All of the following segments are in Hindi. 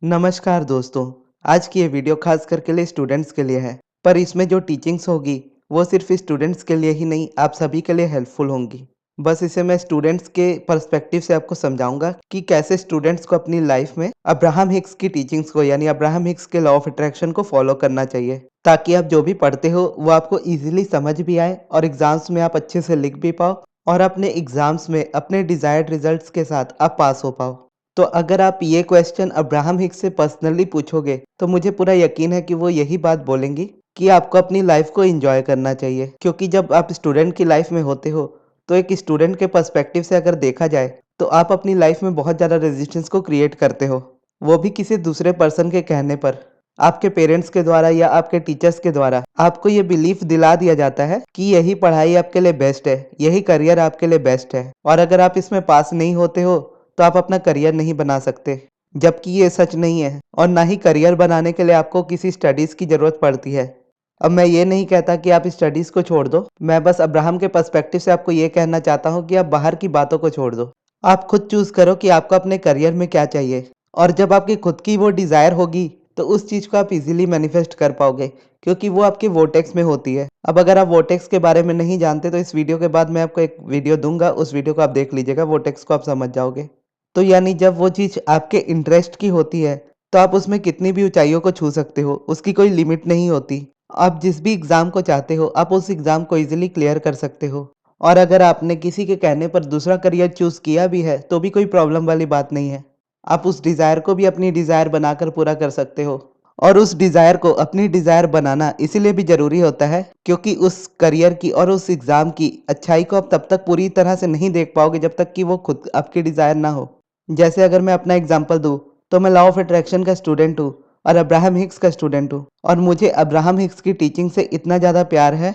नमस्कार दोस्तों। आज की ये वीडियो खास करके लिए स्टूडेंट्स के लिए है। पर इसमें जो टीचिंग्स होगी वो सिर्फ स्टूडेंट्स के लिए ही नहीं, आप सभी के लिए हेल्पफुल होंगी। बस इसे मैं स्टूडेंट्स के पर्सपेक्टिव से आपको समझाऊंगा कि कैसे स्टूडेंट्स को अपनी लाइफ में अब्राहम हिक्स की टीचिंग्स को यानी अब्राहम हिक्स के लॉ ऑफ अट्रैक्शन को फॉलो करना चाहिए, ताकि आप जो भी पढ़ते हो वो आपको ईजिली समझ भी आए और एग्जाम्स में आप अच्छे से लिख भी पाओ और अपने एग्जाम्स में अपने डिजायर्ड रिजल्ट्स के साथ आप पास हो पाओ। तो अगर आप ये क्वेश्चन अब्राहम हिक्स से पर्सनली पूछोगे तो मुझे पूरा यकीन है कि वो यही बात बोलेंगी कि आपको अपनी लाइफ को एंजॉय करना चाहिए, क्योंकि जब आप स्टूडेंट की लाइफ में होते हो तो एक स्टूडेंट के पर्सपेक्टिव से अगर देखा जाए तो आप अपनी लाइफ में बहुत ज़्यादा रेजिस्टेंस को क्रिएट करते हो, वो भी किसी दूसरे पर्सन के कहने पर। आपके पेरेंट्स के द्वारा या आपके टीचर्स के द्वारा आपको ये बिलीफ दिला दिया जाता है कि यही पढ़ाई आपके लिए बेस्ट है, यही करियर आपके लिए बेस्ट है, और अगर आप इसमें पास नहीं होते हो तो आप अपना करियर नहीं बना सकते। जबकि ये सच नहीं है, और ना ही करियर बनाने के लिए आपको किसी स्टडीज़ की ज़रूरत पड़ती है। अब मैं ये नहीं कहता कि आप स्टडीज़ को छोड़ दो, मैं बस अब्राहम के पर्सपेक्टिव से आपको ये कहना चाहता हूँ कि आप बाहर की बातों को छोड़ दो। आप खुद चूज़ करो कि आपको अपने करियर में क्या चाहिए, और जब आपकी खुद की वो डिज़ायर होगी तो उस चीज़ को आप इजीली मैनिफेस्ट कर पाओगे, क्योंकि वो आपके वोटेक्स में होती है। अब अगर आप वोटेक्स के बारे में नहीं जानते तो इस वीडियो के बाद मैं आपको एक वीडियो दूंगा, उस वीडियो को आप देख लीजिएगा, वोटेक्स को आप समझ जाओगे। तो यानी जब वो चीज़ आपके इंटरेस्ट की होती है तो आप उसमें कितनी भी ऊंचाइयों को छू सकते हो, उसकी कोई लिमिट नहीं होती। आप जिस भी एग्ज़ाम को चाहते हो आप उस एग्ज़ाम को इजीली क्लियर कर सकते हो। और अगर आपने किसी के कहने पर दूसरा करियर चूज़ किया भी है तो भी कोई प्रॉब्लम वाली बात नहीं है। आप उस डिज़ायर को भी अपनी डिज़ायर बनाकर पूरा कर सकते हो। और उस डिज़ायर को अपनी डिज़ायर बनाना इसीलिए भी ज़रूरी होता है क्योंकि उस करियर की और उस एग्ज़ाम की अच्छाई को आप तब तक पूरी तरह से नहीं देख पाओगे जब तक कि वो खुद आपकी डिज़ायर ना हो। जैसे अगर मैं अपना एग्जांपल दूँ तो मैं लॉ ऑफ अट्रैक्शन का स्टूडेंट हूँ और अब्राहम हिक्स का स्टूडेंट हूँ, और मुझे अब्राहम हिक्स की टीचिंग से इतना ज़्यादा प्यार है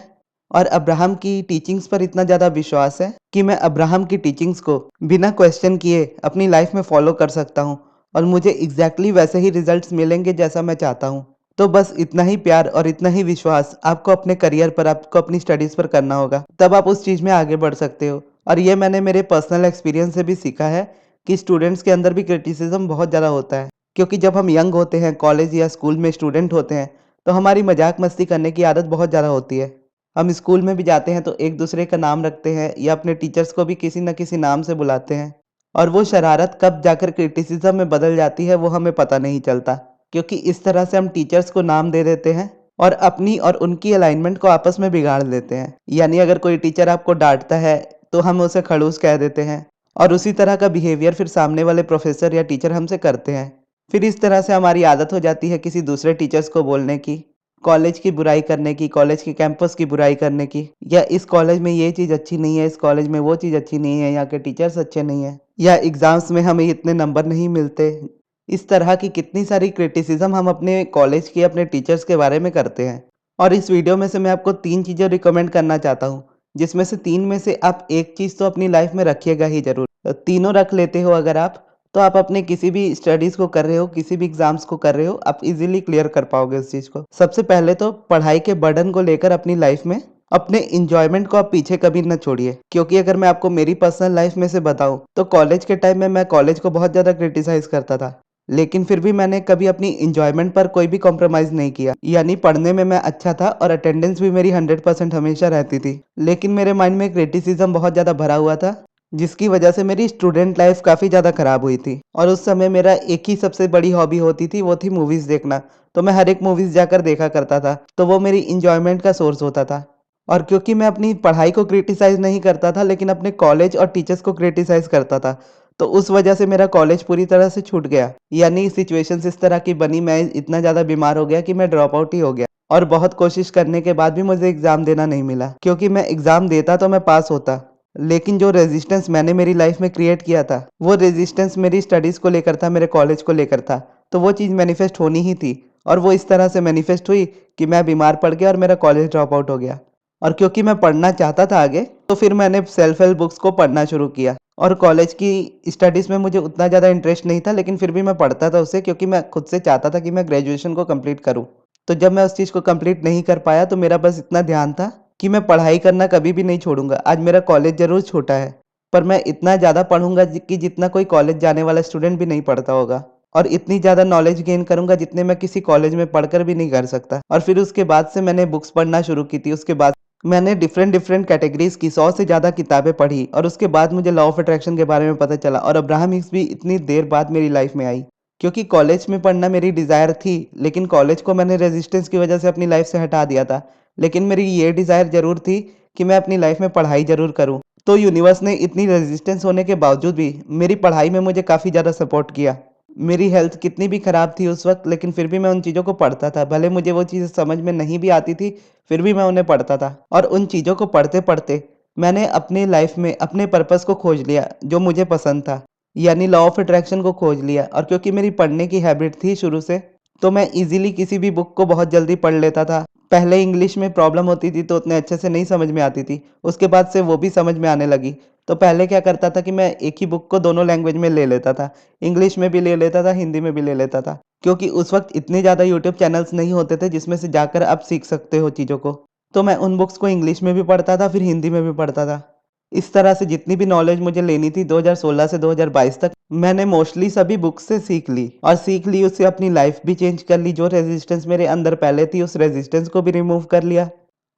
और अब्राहम की टीचिंग्स पर इतना ज़्यादा विश्वास है कि मैं अब्राहम की टीचिंग्स को बिना क्वेश्चन किए अपनी लाइफ में फॉलो कर सकता हूँ और मुझे एग्जैक्टली वैसे ही रिजल्ट्स मिलेंगे जैसा मैं चाहता हूँ। तो बस इतना ही प्यार और इतना ही विश्वास आपको अपने करियर पर, आपको अपनी स्टडीज़ पर करना होगा, तब आप उस चीज़ में आगे बढ़ सकते हो। और ये मैंने मेरे पर्सनल एक्सपीरियंस से भी सीखा है कि स्टूडेंट्स के अंदर भी क्रिटिसिज्म बहुत ज़्यादा होता है, क्योंकि जब हम यंग होते हैं, कॉलेज या स्कूल में स्टूडेंट होते हैं, तो हमारी मजाक मस्ती करने की आदत बहुत ज़्यादा होती है। हम स्कूल में भी जाते हैं तो एक दूसरे का नाम रखते हैं या अपने टीचर्स को भी किसी न किसी नाम से बुलाते हैं, और वो शरारत कब जाकर क्रिटिसिज्म में बदल जाती है वो हमें पता नहीं चलता, क्योंकि इस तरह से हम टीचर्स को नाम दे देते हैं और अपनी और उनकी अलाइनमेंट को आपस में बिगाड़ देते हैं। यानी अगर कोई टीचर आपको डांटता है तो हम उसे खड़ूस कह देते हैं, और उसी तरह का बिहेवियर फिर सामने वाले प्रोफेसर या टीचर हमसे करते हैं। फिर इस तरह से हमारी आदत हो जाती है किसी दूसरे टीचर्स को बोलने की, कॉलेज की बुराई करने की, कॉलेज के कैंपस की बुराई करने की, या इस कॉलेज में ये चीज़ अच्छी नहीं है, इस कॉलेज में वो चीज़ अच्छी नहीं है, यहाँ के टीचर्स अच्छे नहीं हैं, या एग्ज़ाम्स में हमें इतने नंबर नहीं मिलते। इस तरह की कितनी सारी क्रिटिसिज्म हम अपने कॉलेज के, अपने टीचर्स के बारे में करते हैं। और इस वीडियो में से मैं आपको 3 चीज़ें रिकमेंड करना चाहता हूँ, जिसमें से 3 में से आप एक चीज़ तो अपनी लाइफ में रखिएगा ही ज़रूर। तीनों रख लेते हो अगर आप, तो आप अपने किसी भी स्टडीज़ को कर रहे हो, किसी भी एग्ज़ाम्स को कर रहे हो, आप इज़िली क्लियर कर पाओगे उस चीज़ को। सबसे पहले तो पढ़ाई के बर्डन को लेकर अपनी लाइफ में अपने एन्जॉयमेंट को आप पीछे कभी ना छोड़िए, क्योंकि अगर मैं आपको मेरी पर्सनल लाइफ में से बताऊँ तो कॉलेज के टाइम में मैं कॉलेज को बहुत ज़्यादा क्रिटिसाइज़ करता था। लेकिन फिर भी मैंने कभी अपनी एन्जॉयमेंट पर कोई भी कॉम्प्रोमाइज़ नहीं किया। यानी पढ़ने में मैं अच्छा था और अटेंडेंस भी मेरी 100% हमेशा रहती थी। लेकिन मेरे माइंड में क्रिटिसिज्म बहुत ज़्यादा भरा हुआ था, जिसकी वजह से मेरी स्टूडेंट लाइफ काफ़ी ज़्यादा ख़राब हुई थी। और उस समय मेरा एक ही सबसे बड़ी हॉबी होती थी, वो थी मूवीज़ देखना। तो मैं हर एक मूवीज़ जाकर देखा करता था, तो वो मेरी एन्जॉयमेंट का सोर्स होता था। और क्योंकि मैं अपनी पढ़ाई को क्रिटिसाइज़ नहीं करता था लेकिन अपने कॉलेज और टीचर्स को क्रिटिसाइज़ करता था, तो उस वजह से मेरा कॉलेज पूरी तरह से छूट गया। यानी सिचुएशंस इस तरह की बनी, मैं इतना ज़्यादा बीमार हो गया कि मैं ड्रॉप आउट ही हो गया, और बहुत कोशिश करने के बाद भी मुझे एग्ज़ाम देना नहीं मिला, क्योंकि मैं एग्ज़ाम देता तो मैं पास होता। लेकिन जो रेजिस्टेंस मैंने मेरी लाइफ में क्रिएट किया था, वो रेजिस्टेंस मेरी स्टडीज़ को लेकर था, मेरे कॉलेज को लेकर था। तो वो चीज़ मैनिफेस्ट होनी ही थी, और वो इस तरह से मैनिफेस्ट हुई कि मैं बीमार पड़ गया और मेरा कॉलेज ड्रॉप आउट हो गया। और क्योंकि मैं पढ़ना चाहता था आगे, तो फिर मैंने सेल्फ हेल्प बुक्स को पढ़ना शुरू किया। और कॉलेज की स्टडीज़ में मुझे उतना ज़्यादा इंटरेस्ट नहीं था, लेकिन फिर भी मैं पढ़ता था उसे, क्योंकि मैं खुद से चाहता था कि मैं ग्रेजुएशन को कंप्लीट करूँ। तो जब मैं उस चीज़ को कंप्लीट नहीं कर पाया तो मेरा बस इतना ध्यान था कि मैं पढ़ाई करना कभी भी नहीं छोड़ूंगा। आज मेरा कॉलेज ज़रूर छोटा है, पर मैं इतना ज़्यादा पढ़ूंगा कि जितना कोई कॉलेज जाने वाला स्टूडेंट भी नहीं पढ़ता होगा। और इतनी ज़्यादा नॉलेज गेन करूँगा जितने मैं किसी कॉलेज में पढ़कर भी नहीं कर सकता। और फिर उसके बाद से मैंने बुक्स पढ़ना शुरू की थी। उसके बाद मैंने डिफरेंट डिफरेंट कैटेगरीज़ की 100 से ज़्यादा किताबें पढ़ी और उसके बाद मुझे लॉ ऑफ अट्रैक्शन के बारे में पता चला और अब्राहम हिक्स भी इतनी देर बाद मेरी लाइफ में आई। क्योंकि कॉलेज में पढ़ना मेरी डिज़ायर थी, लेकिन कॉलेज को मैंने रेजिस्टेंस की वजह से अपनी लाइफ से हटा दिया था। लेकिन मेरी ये डिज़ायर ज़रूर थी कि मैं अपनी लाइफ में पढ़ाई ज़रूर करूँ। तो यूनिवर्स ने इतनी रेजिस्टेंस होने के बावजूद भी मेरी पढ़ाई में मुझे काफ़ी ज़्यादा सपोर्ट किया। मेरी हेल्थ कितनी भी ख़राब थी उस वक़्त, लेकिन फिर भी मैं उन चीज़ों को पढ़ता था। भले मुझे वो चीज़ें समझ में नहीं भी आती थी, फिर भी मैं उन्हें पढ़ता था। और उन चीज़ों को पढ़ते-पढ़ते मैंने अपनी लाइफ़ में अपने पर्पस को खोज लिया, जो मुझे पसंद था। यानी लॉ ऑफ अट्रैक्शन को खोज लिया। और क्योंकि मेरी पढ़ने की हैबिट थी शुरू से, तो मैं ईज़िली किसी भी बुक को बहुत जल्दी पढ़ लेता था। पहले इंग्लिश में प्रॉब्लम होती थी तो उतने अच्छे से नहीं समझ में आती थी। उसके बाद से वो भी समझ में आने लगी। तो पहले क्या करता था कि मैं एक ही बुक को दोनों लैंग्वेज में ले लेता था। इंग्लिश में भी ले लेता था, हिंदी में भी ले लेता था। क्योंकि उस वक़्त इतने ज़्यादा यूट्यूब चैनल्स नहीं होते थे जिसमें से जाकर आप सीख सकते हो चीज़ों को। तो मैं उन बुक्स को इंग्लिश में भी पढ़ता था, फिर हिंदी में भी पढ़ता था। इस तरह से जितनी भी नॉलेज मुझे लेनी थी 2016 से 2022 तक, मैंने मोस्टली सभी बुक्स से सीख ली। और सीख ली उससे अपनी लाइफ भी चेंज कर ली। जो रेजिस्टेंस मेरे अंदर पहले थी उस रेजिस्टेंस को भी रिमूव कर लिया।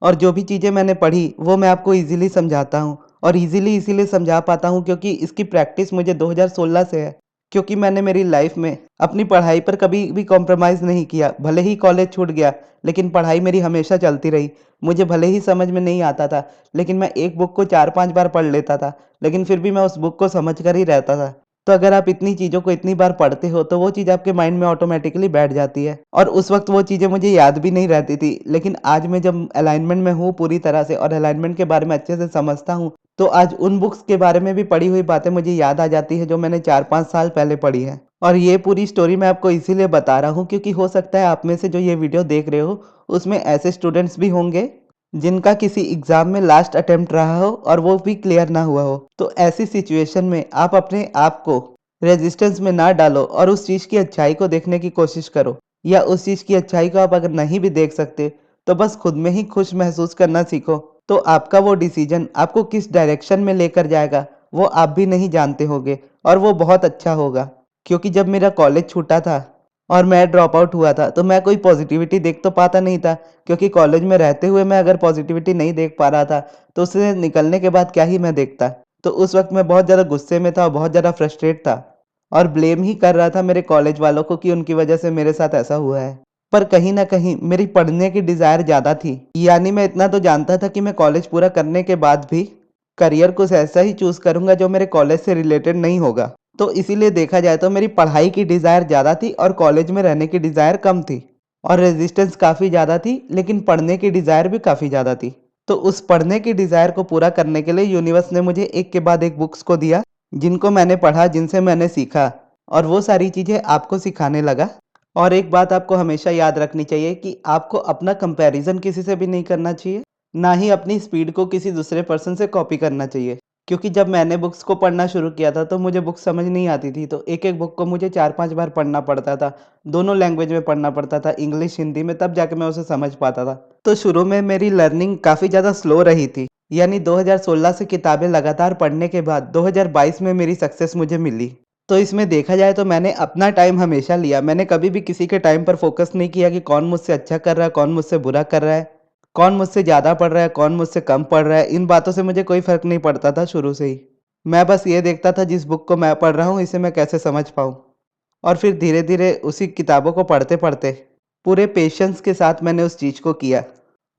और जो भी चीज़ें मैंने पढ़ी वो मैं आपको ईज़िली समझाता हूँ। और ईज़िली इसीलिए समझा पाता हूँ क्योंकि इसकी प्रैक्टिस मुझे 2016 से है। क्योंकि मैंने मेरी लाइफ में अपनी पढ़ाई पर कभी भी कॉम्प्रोमाइज़ नहीं किया। भले ही कॉलेज छूट गया, लेकिन पढ़ाई मेरी हमेशा चलती रही। मुझे भले ही समझ में नहीं आता था, लेकिन मैं एक बुक को 4-5 बार पढ़ लेता था, लेकिन फिर भी मैं उस बुक को समझ कर ही रहता था। तो अगर आप इतनी चीज़ों को इतनी बार पढ़ते हो तो वो चीज़ आपके माइंड में ऑटोमेटिकली बैठ जाती है। और उस वक़्त वो चीज़ें मुझे याद भी नहीं रहती थी, लेकिन आज मैं जब अलाइनमेंट में हूँ पूरी तरह से और अलाइनमेंट के बारे में अच्छे से समझता हूँ, तो आज उन बुक्स के बारे में भी पढ़ी हुई बातें मुझे याद आ जाती है जो मैंने 4-5 साल पहले पढ़ी है। और ये पूरी स्टोरी मैं आपको इसीलिए बता रहा हूँ क्योंकि हो सकता है आप में से जो ये वीडियो देख रहे हो, उसमें ऐसे स्टूडेंट्स भी होंगे जिनका किसी एग्ज़ाम में लास्ट अटेम्प्ट रहा हो और वो भी क्लियर ना हुआ हो। तो ऐसी सिचुएशन में आप अपने आप को रेजिस्टेंस में ना डालो और उस चीज़ की अच्छाई को देखने की कोशिश करो। या उस चीज़ की अच्छाई को आप अगर नहीं भी देख सकते, तो बस खुद में ही खुश महसूस करना सीखो। तो आपका वो डिसीजन आपको किस डायरेक्शन में लेकर जाएगा, वो आप भी नहीं जानते होंगे और वो बहुत अच्छा होगा। क्योंकि जब मेरा कॉलेज छूटा था और मैं ड्रॉप आउट हुआ था, तो मैं कोई पॉजिटिविटी देख तो पाता नहीं था। क्योंकि कॉलेज में रहते हुए मैं अगर पॉजिटिविटी नहीं देख पा रहा था, तो उससे निकलने के बाद क्या ही मैं देखता। तो उस वक़्त मैं बहुत ज़्यादा गुस्से में था और बहुत ज़्यादा फ्रस्ट्रेट था और ब्लेम ही कर रहा था मेरे कॉलेज वालों को कि उनकी वज़ह से मेरे साथ ऐसा हुआ है। पर कहीं न कहीं मेरी पढ़ने की डिज़ायर ज़्यादा थी। यानी मैं इतना तो जानता था कि मैं कॉलेज पूरा करने के बाद भी करियर कुछ ऐसा ही चूज़ करूँगा जो मेरे कॉलेज से रिलेटेड नहीं होगा। तो इसीलिए देखा जाए तो मेरी पढ़ाई की डिज़ायर ज़्यादा थी और कॉलेज में रहने की डिज़ायर कम थी। और रेजिस्टेंस काफ़ी ज़्यादा थी, लेकिन पढ़ने की डिज़ायर भी काफ़ी ज़्यादा थी। तो उस पढ़ने की डिज़ायर को पूरा करने के लिए यूनिवर्स ने मुझे एक के बाद एक बुक्स को दिया, जिनको मैंने पढ़ा, जिनसे मैंने सीखा और वो सारी चीज़ें आपको सिखाने लगा। और एक बात आपको हमेशा याद रखनी चाहिए कि आपको अपना कंपैरिज़न किसी से भी नहीं करना चाहिए, ना ही अपनी स्पीड को किसी दूसरे पर्सन से कॉपी करना चाहिए। क्योंकि जब मैंने बुक्स को पढ़ना शुरू किया था तो मुझे बुक्स समझ नहीं आती थी, तो एक-एक बुक को मुझे 4-5 बार पढ़ना पड़ता था। दोनों लैंग्वेज में पढ़ना पड़ता था, इंग्लिश, हिंदी में, तब जाके मैं उसे समझ पाता था। तो शुरू में मेरी लर्निंग काफ़ी ज़्यादा स्लो रही थी। यानी 2016 से किताबें लगातार पढ़ने के बाद 2022 में मेरी सक्सेस मुझे मिली। तो इसमें देखा जाए तो मैंने अपना टाइम हमेशा लिया। मैंने कभी भी किसी के टाइम पर फ़ोकस नहीं किया कि कौन मुझसे अच्छा कर रहा है, कौन मुझसे बुरा कर रहा है, कौन मुझसे ज़्यादा पढ़ रहा है, कौन मुझसे कम पढ़ रहा है। इन बातों से मुझे कोई फ़र्क नहीं पड़ता था शुरू से ही। मैं बस ये देखता था जिस बुक को मैं पढ़ रहा हूँ इसे मैं कैसे समझ पाऊँ। और फिर धीरे-धीरे उसी किताबों को पढ़ते-पढ़ते पूरे पेशेंस के साथ मैंने उस चीज़ को किया।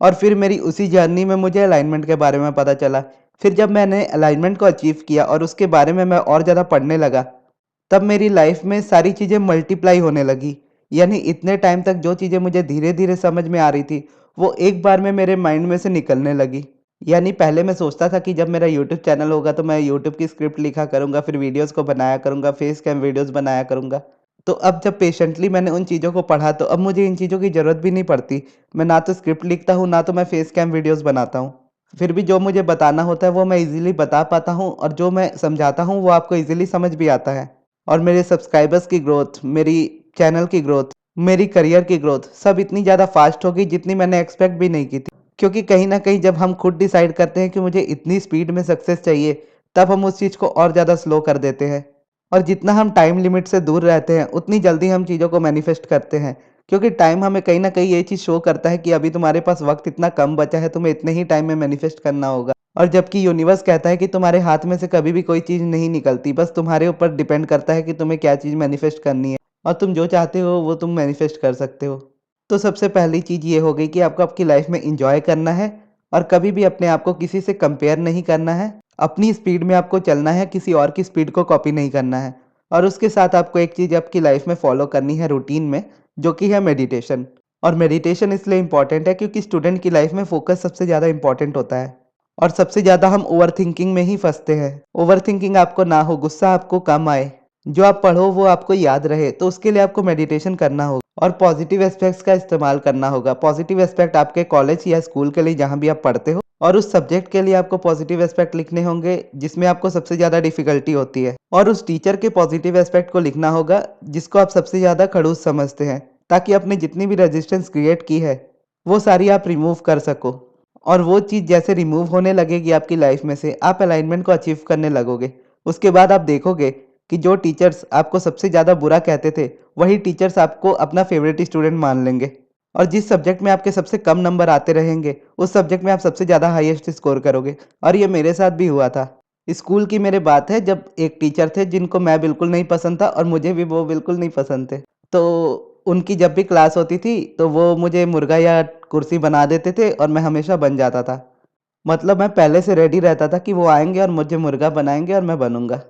और फिर मेरी उसी जर्नी में मुझे अलाइनमेंट के बारे में पता चला। फिर जब मैंने अलाइनमेंट को अचीव किया और उसके बारे में मैं और ज़्यादा पढ़ने लगा, तब मेरी लाइफ में सारी चीज़ें मल्टीप्लाई होने लगी। यानी इतने टाइम तक जो चीज़ें मुझे धीरे-धीरे समझ में आ रही थी, वो एक बार में मेरे माइंड में से निकलने लगी। यानी पहले मैं सोचता था कि जब मेरा यूट्यूब चैनल होगा तो मैं यूट्यूब की स्क्रिप्ट लिखा करूँगा, फिर वीडियोज़ को बनाया करूँगा, फेस कैम वीडियोज़ बनाया करूँगा। तो अब जब पेशेंटली मैंने उन चीज़ों को पढ़ा तो अब मुझे इन चीज़ों की ज़रूरत भी नहीं पड़ती। मैं ना तो स्क्रिप्ट लिखता हूँ, ना तो मैं फेस कैम वीडियोज़ बनाता हूँ। फिर भी जो मुझे बताना होता है वो मैं ईज़िली बता पाता हूँ और जो मैं समझाता हूँ वो आपको ईज़िली समझ भी आता है। और मेरे सब्सक्राइबर्स की ग्रोथ, मेरी चैनल की ग्रोथ, मेरी करियर की ग्रोथ सब इतनी ज़्यादा फास्ट हो गई जितनी मैंने एक्सपेक्ट भी नहीं की थी। क्योंकि कहीं न कहीं जब हम खुद डिसाइड करते हैं कि मुझे इतनी स्पीड में सक्सेस चाहिए, तब हम उस चीज़ को और ज़्यादा स्लो कर देते हैं। और जितना हम टाइम लिमिट से दूर रहते हैं, उतनी जल्दी हम चीज़ों को मैनिफेस्ट करते हैं। क्योंकि टाइम हमें कहीं न कहीं ये चीज़ शो करता है कि अभी तुम्हारे पास वक़्त इतना कम बचा है, तुम्हें इतने ही टाइम में मैनिफेस्ट करना होगा। और जबकि यूनिवर्स कहता है कि तुम्हारे हाथ में से कभी भी कोई चीज़ नहीं निकलती, बस तुम्हारे ऊपर डिपेंड करता है कि तुम्हें क्या चीज़ मैनिफेस्ट करनी है और तुम जो चाहते हो वो तुम मैनिफेस्ट कर सकते हो। तो सबसे पहली चीज़ ये हो गई कि आपको आपकी लाइफ़ में एन्जॉय करना है और कभी भी अपने आप को किसी से कंपेयर नहीं करना है। अपनी स्पीड में आपको चलना है, किसी और की स्पीड को कॉपी नहीं करना है। और उसके साथ आपको एक चीज़ आपकी लाइफ़ में फ़ॉलो करनी है रूटीन में, जो कि है मेडिटेशन। और मेडिटेशन इसलिए इम्पॉर्टेंट है क्योंकि स्टूडेंट की लाइफ़ में फ़ोकस सबसे ज़्यादा इम्पॉर्टेंट होता है। और सबसे ज़्यादा हम ओवरथिंकिंग में ही फँसते हैं। ओवरथिंकिंग आपको ना हो, गुस्सा आपको कम आए, जो आप पढ़ो वो आपको याद रहे, तो उसके लिए आपको मेडिटेशन करना होगा और पॉजिटिव एस्पेक्ट्स का इस्तेमाल करना होगा। पॉजिटिव एस्पेक्ट आपके कॉलेज या स्कूल के लिए जहाँ भी आप पढ़ते हो, और उस सब्जेक्ट के लिए आपको पॉजिटिव एस्पेक्ट लिखने होंगे जिसमें आपको सबसे ज़्यादा डिफ़िकल्टी होती है। और उस टीचर के पॉजिटिव एस्पेक्ट को लिखना होगा जिसको आप सबसे ज़्यादा खड़ूस समझते हैं, ताकि आपने जितनी भी रेजिस्टेंस क्रिएट की है, वो सारी आप रिमूव कर सको। और वो चीज़ जैसे रिमूव होने लगेगी आपकी लाइफ में से, आप अलाइनमेंट को अचीव करने लगोगे। उसके बाद आप देखोगे कि जो टीचर्स आपको सबसे ज़्यादा बुरा कहते थे, वही टीचर्स आपको अपना फेवरेट स्टूडेंट मान लेंगे। और जिस सब्जेक्ट में आपके सबसे कम नंबर आते रहेंगे, उस सब्जेक्ट में आप सबसे ज़्यादा हाईएस्ट स्कोर करोगे। और ये मेरे साथ भी हुआ था। स्कूल की मेरे बात है, जब एक टीचर थे जिनको मैं बिल्कुल नहीं पसंद था और मुझे भी वो बिल्कुल नहीं पसंद थे। तो उनकी जब भी क्लास होती थी, तो वो मुझे मुर्गा या कुर्सी बना देते थे और मैं हमेशा बन जाता था। मतलब मैं पहले से रेडी रहता था कि वो आएँगे और मुझे मुर्गा बनाएँगे और मैं बनूँगा।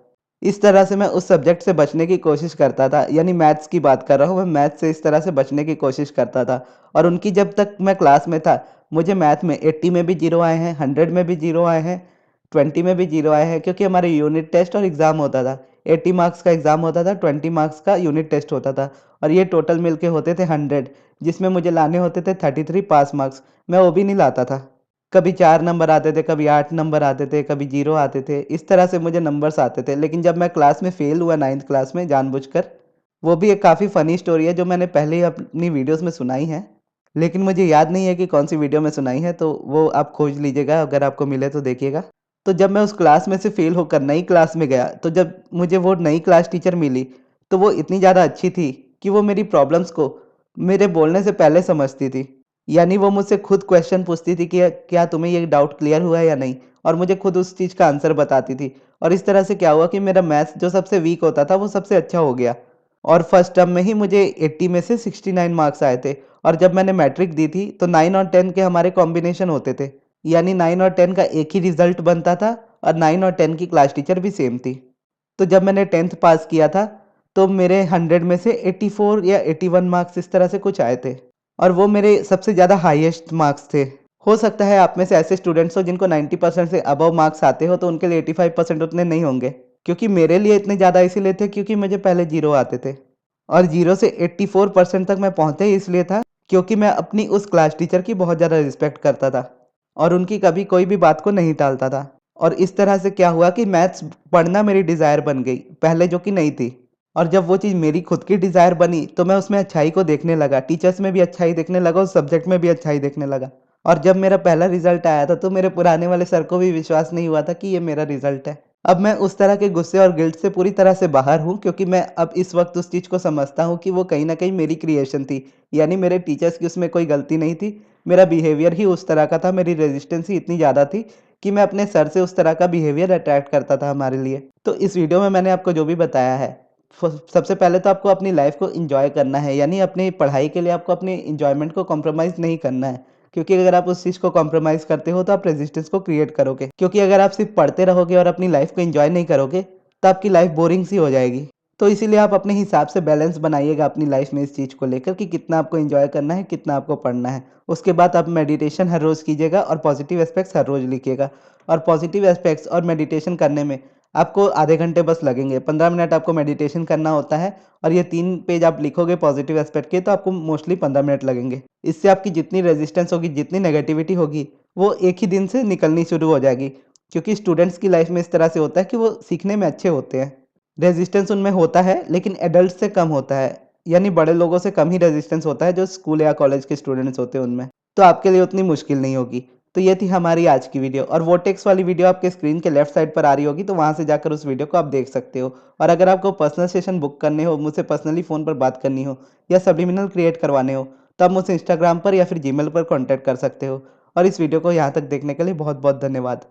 इस तरह से मैं उस सब्जेक्ट से बचने की कोशिश करता था, यानी मैथ्स की बात कर रहा हूँ, मैं मैथ्स से इस तरह से बचने की कोशिश करता था। और उनकी जब तक मैं क्लास में था, मुझे मैथ में 80 में भी 0 आए हैं, 100 में भी 0 आए हैं, 20 में भी 0 आए हैं, क्योंकि हमारे यूनिट टेस्ट और एग्ज़ाम होता था। 80 मार्क्स का एग्ज़ाम होता था, 20 मार्क्स का यूनिट टेस्ट होता था और ये टोटल मिलके होते थे 100, जिसमें मुझे लाने होते थे 33 पास मार्क्स। मैं वो भी नहीं लाता था। कभी 4 नंबर आते थे, कभी 8 नंबर आते थे, कभी 0 आते थे, इस तरह से मुझे नंबर्स आते थे। लेकिन जब मैं क्लास में फ़ेल हुआ 9th क्लास में जानबूझकर, वो भी एक काफ़ी फ़नी स्टोरी है जो मैंने पहले ही अपनी वीडियोज़ में सुनाई है। लेकिन मुझे याद नहीं है कि कौन-सी वीडियो में सुनाई है, तो वो आप खोज लीजिएगा, अगर आपको मिले तो देखिएगा। तो जब मैं उस क्लास में से फ़ेल होकर नई क्लास में गया, तो जब मुझे वो नई क्लास टीचर मिली, तो वो इतनी ज़्यादा अच्छी थी कि वो मेरी प्रॉब्लम्स को मेरे बोलने से पहले समझती थी। यानी वो मुझसे खुद क्वेश्चन पूछती थी कि क्या तुम्हें ये डाउट क्लियर हुआ है या नहीं? और मुझे खुद उस चीज़ का आंसर बताती थी। और इस तरह से क्या हुआ कि मेरा मैथ्स जो सबसे वीक होता था, वो सबसे अच्छा हो गया। और फर्स्ट टर्म में ही मुझे 80 में से 69 मार्क्स आए थे। और जब मैंने मैट्रिक दी थी, तो 9 और 10 के हमारे कॉम्बिनेशन होते थे। यानी 9 और 10 का एक ही रिज़ल्ट बनता था और 9 और 10 की क्लास टीचर भी सेम थी। तो जब मैंने 10th पास किया था, तो मेरे 100 में से 84 या 81 मार्क्स इस तरह से कुछ आए थे। और वो मेरे सबसे ज़्यादा हाईएस्ट मार्क्स थे। हो सकता है आप में से ऐसे स्टूडेंट्स हो जिनको 90% से अबव मार्क्स आते हो, तो उनके लिए 85% उतने नहीं होंगे। क्योंकि मेरे लिए इतने ज़्यादा इसीलिए थे क्योंकि मुझे पहले 0 आते थे। और 0 से 84% तक मैं पहुँचा ही इसलिए था क्योंकि मैं अपनी उस क्लास टीचर की बहुत ज़्यादा रिस्पेक्ट करता था और उनकी कभी कोई भी बात को नहीं टालता था। और इस तरह से क्या हुआ कि मैथ्स पढ़ना मेरी डिज़ायर बन गई, पहले जो कि नहीं थी। और जब वो चीज़ मेरी खुद की डिज़ायर बनी, तो मैं उसमें अच्छाई को देखने लगा, टीचर्स में भी अच्छाई देखने लगा, उस सब्जेक्ट में भी अच्छाई देखने लगा। और जब मेरा पहला रिज़ल्ट आया था, तो मेरे पुराने वाले सर को भी विश्वास नहीं हुआ था कि ये मेरा रिज़ल्ट है। अब मैं उस तरह के गुस्से और गिल्ट से पूरी तरह से बाहर हूँ, क्योंकि मैं अब इस वक़्त उस चीज़ को समझता हूँ कि वो कहीं न कहीं मेरी क्रिएशन थी। यानी मेरे टीचर्स की उसमें कोई गलती नहीं थी, मेरा बिहेवियर ही उस तरह का था, मेरी रेज़िस्टेंस ही इतनी ज़्यादा थी कि मैं अपने सर से उस तरह का बिहेवियर अट्रैक्ट करता था हमारे लिए। तो इस वीडियो में मैंने आपको जो भी बताया है, सबसे पहले तो आपको अपनी लाइफ को एंजॉय करना है, यानी अपनी पढ़ाई के लिए आपको अपनी एंजॉयमेंट को कॉम्प्रोमाइज़ नहीं करना है। क्योंकि अगर आप उस चीज़ को कॉम्प्रोमाइज़ करते हो, तो आप रेजिस्टेंस को क्रिएट करोगे। क्योंकि अगर आप सिर्फ पढ़ते रहोगे और अपनी लाइफ को एंजॉय नहीं करोगे, तो आपकी लाइफ बोरिंग सी हो जाएगी। तो इसीलिए आप अपने हिसाब से बैलेंस बनाइएगा अपनी लाइफ में इस चीज़ को लेकर कि कितना आपको एंजॉय करना है, कितना आपको पढ़ना है। उसके बाद आप मेडिटेशन हर रोज़ कीजिएगा और पॉजिटिव एस्पेक्ट्स हर रोज़ लिखिएगा। और पॉजिटिव एस्पेक्ट्स और मेडिटेशन करने में आपको आधे घंटे बस लगेंगे। 15 मिनट आपको मेडिटेशन करना होता है और ये 3 पेज आप लिखोगे पॉजिटिव एस्पेक्ट के, तो आपको मोस्टली 15 मिनट लगेंगे। इससे आपकी जितनी रेजिस्टेंस होगी, जितनी नेगेटिविटी होगी, वो एक ही दिन से निकलनी शुरू हो जाएगी। क्योंकि स्टूडेंट्स की लाइफ में इस तरह से होता है कि वो सीखने में अच्छे होते हैं। रेजिस्टेंस उनमें होता है, लेकिन एडल्ट से कम होता है। यानी बड़े लोगों से कम ही रेजिस्टेंस होता है, जो स्कूल या कॉलेज के स्टूडेंट्स होते हैं उनमें। तो आपके लिए उतनी मुश्किल नहीं होगी। तो ये थी हमारी आज की वीडियो और वोटेक्स वाली वीडियो आपके स्क्रीन के लेफ्ट साइड पर आ रही होगी, तो वहाँ से जाकर उस वीडियो को आप देख सकते हो। और अगर आपको पर्सनल सेशन बुक करने हो, मुझसे पर्सनली फ़ोन पर बात करनी हो या सब्लिमिनल क्रिएट करवाने हो, तो आप मुझसे इंस्टाग्राम पर या फिर जीमेल पर कॉन्टैक्ट कर सकते हो। और इस वीडियो को यहाँ तक देखने के लिए बहुत-बहुत धन्यवाद।